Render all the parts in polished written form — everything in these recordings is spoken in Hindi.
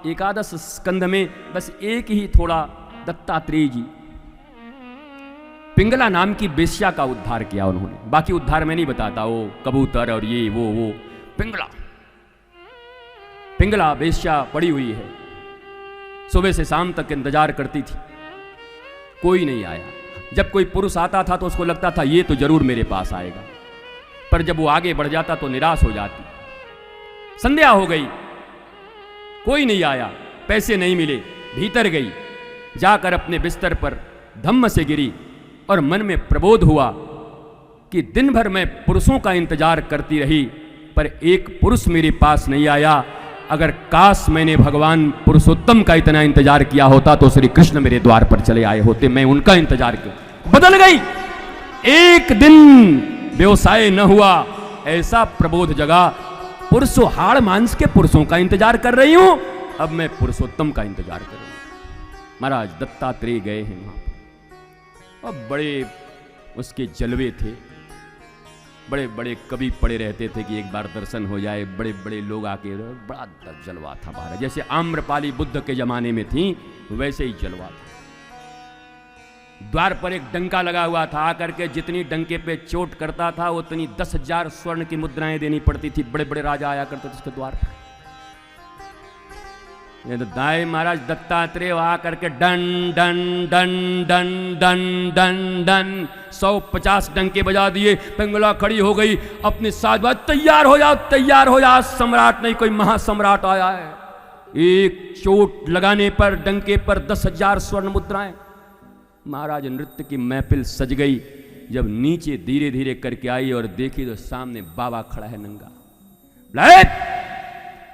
एकादश स्कंध में बस एक ही थोड़ा दत्तात्रेय जी पिंगला नाम की वेश्या का उद्धार किया उन्होंने। बाकी उद्धार मैं नहीं बताता, वो कबूतर और ये वो पिंगला वेश्या पड़ी हुई है, सुबह से शाम तक इंतजार करती थी, कोई नहीं आया। जब कोई पुरुष आता था तो उसको लगता था ये तो जरूर मेरे पास आएगा, पर जब वो आगे बढ़ जाता तो निराश हो जाती। संध्या हो गई, कोई नहीं आया, पैसे नहीं मिले, भीतर गई, जाकर अपने बिस्तर पर धम्म से गिरी और मन में प्रबोध हुआ कि दिन भर मैं पुरुषों का इंतजार करती रही पर एक पुरुष मेरे पास नहीं आया। अगर काश मैंने भगवान पुरुषोत्तम का इतना इंतजार किया होता तो श्री कृष्ण मेरे द्वार पर चले आए होते, मैं उनका इंतजार क्यों। बदल गई, एक दिन व्यवसाय न हुआ, ऐसा प्रबोध जगा, पुरुषों हाड़ मांस के पुरुषों का इंतजार कर रही हूं, अब मैं पुरुषोत्तम का इंतजार कर रही हूं। महाराज दत्तात्रेय गए हैं वहां पर, अब बड़े उसके जलवे थे, बड़े बड़े कवि पड़े रहते थे कि एक बार दर्शन हो जाए, बड़े बड़े लोग आके, बड़ा जलवा था महाराज। जैसे आम्रपाली बुद्ध के जमाने में थी वैसे ही जलवा था। द्वार पर एक डंका लगा हुआ था, आकर के जितनी डंके पे चोट करता था उतनी 10,000 स्वर्ण की मुद्राएं देनी पड़ती थी। बड़े बड़े राजा आया करते थे उसके द्वार पर। ये तो दाई महाराज दत्तात्रेय आकर के done done done done done done done 150 डंके बजा दिए। पिंगला खड़ी हो गई, अपने साथ तैयार हो जाओ, तैयार हो जाओ, सम्राट नहीं कोई महासम्राट आया है। एक चोट लगाने पर डंके पर 10,000 स्वर्ण मुद्राएं। महाराज नृत्य की महफिल सज गई। जब नीचे धीरे धीरे करके आई और देखी तो सामने बाबा खड़ा है नंगा।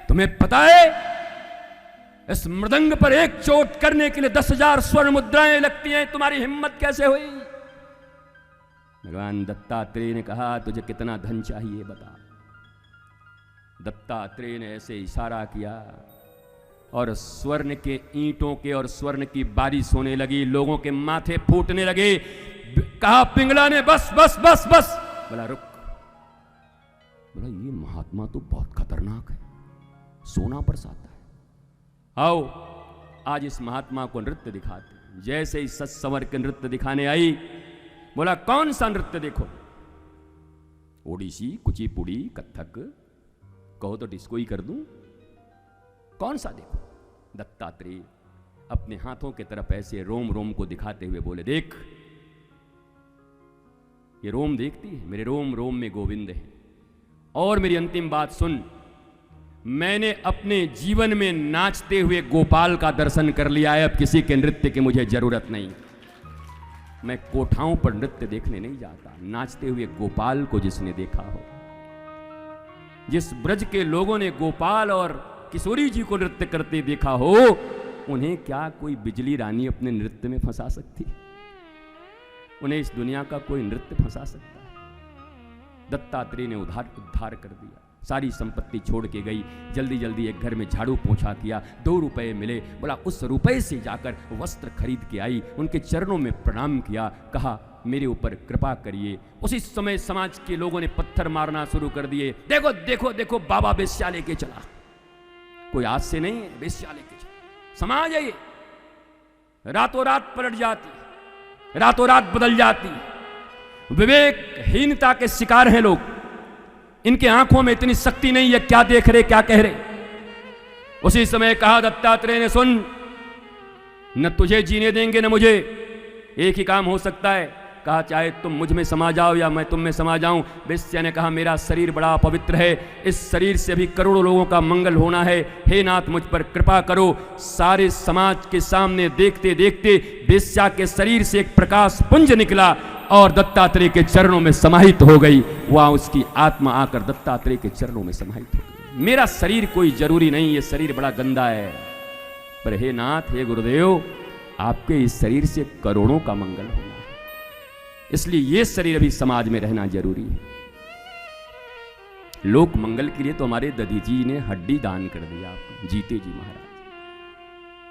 तुम्हें पता है इस मृदंग पर एक चोट करने के लिए 10,000 स्वर्ण मुद्राएं लगती हैं, तुम्हारी हिम्मत कैसे हुई? भगवान दत्तात्रेय ने कहा तुझे कितना धन चाहिए बता। दत्तात्रेय ने ऐसे इशारा किया और स्वर्ण के ईंटों के और स्वर्ण की बारिश होने लगी, लोगों के माथे फूटने लगे। कहा पिंगला ने बस बस बस बस। बोला रुक, बोला ये महात्मा तो बहुत खतरनाक है, सोना बरसाता है। आओ आज इस महात्मा को नृत्य दिखाते। जैसे ही सच संवर के नृत्य दिखाने आई, बोला कौन सा नृत्य देखो? ओडिसी, कुचिपुड़ी, कथक, कहो तो डिस्को ही कर दूं, कौन सा देखो? दत्तात्रेय अपने हाथों के तरफ ऐसे रोम रोम को दिखाते हुए बोले देख, ये रोम देखती है, मेरे रोम रोम में गोविंद है। और मेरी अंतिम बात सुन, मैंने अपने जीवन में नाचते हुए गोपाल का दर्शन कर लिया है, अब किसी के नृत्य की मुझे जरूरत नहीं। मैं कोठाओं पर नृत्य देखने नहीं जाता, नाचते हुए गोपाल को जिसने देखा हो, जिस ब्रज के लोगों ने गोपाल और किशोरी जी को नृत्य करते देखा हो, उन्हें क्या कोई बिजली रानी अपने नृत्य में फंसा सकती? उन्हें इस दुनिया का कोई नृत्य फंसा सकता है? दत्तात्रेय ने उद्धार कर दिया, सारी संपत्ति छोड़ के गई। जल्दी जल्दी एक घर में झाड़ू पोछा किया, 2 रुपए मिले, बोला उस रुपए से जाकर वस्त्र खरीद के आई, उनके चरणों में प्रणाम किया, कहा मेरे ऊपर कृपा करिए। उसी समय समाज के लोगों ने पत्थर मारना शुरू कर दिए। देखो देखो देखो बाबा वेश्या लेके चला। कोई आज से नहीं है, वेश्या लेके चला। समाज है ये, रातों रात पलट जाती, रातों रात बदल जाती। विवेकहीनता के शिकार हैं लोग, इनके आंखों में इतनी शक्ति नहीं है, क्या देख रहे क्या कह रहे। उसी समय कहा दत्तात्रेय ने सुन, न तुझे जीने देंगे न मुझे, एक ही काम हो सकता है। कहा चाहे तुम मुझ में समा जाओ या मैं तुम में समा जाऊं। वेश्या ने कहा मेरा शरीर बड़ा पवित्र है, इस शरीर से भी करोड़ों लोगों का मंगल होना है, हे नाथ मुझ पर कृपा करो। सारे समाज के सामने देखते देखते वेश्या के शरीर से एक प्रकाश पुंज निकला और दत्तात्रेय के चरणों में समाहित हो गई। वहां उसकी आत्मा आकर दत्तात्रेय के चरणों में समाहित हो गई। मेरा शरीर कोई जरूरी नहीं, ये शरीर बड़ा गंदा है, पर हे नाथ हे गुरुदेव, आपके इस शरीर से करोड़ों का मंगल होना है, इसलिए ये शरीर अभी समाज में रहना जरूरी है। लोक मंगल के लिए तो हमारे दधी जी ने हड्डी दान कर दिया, जीते जी महाराज।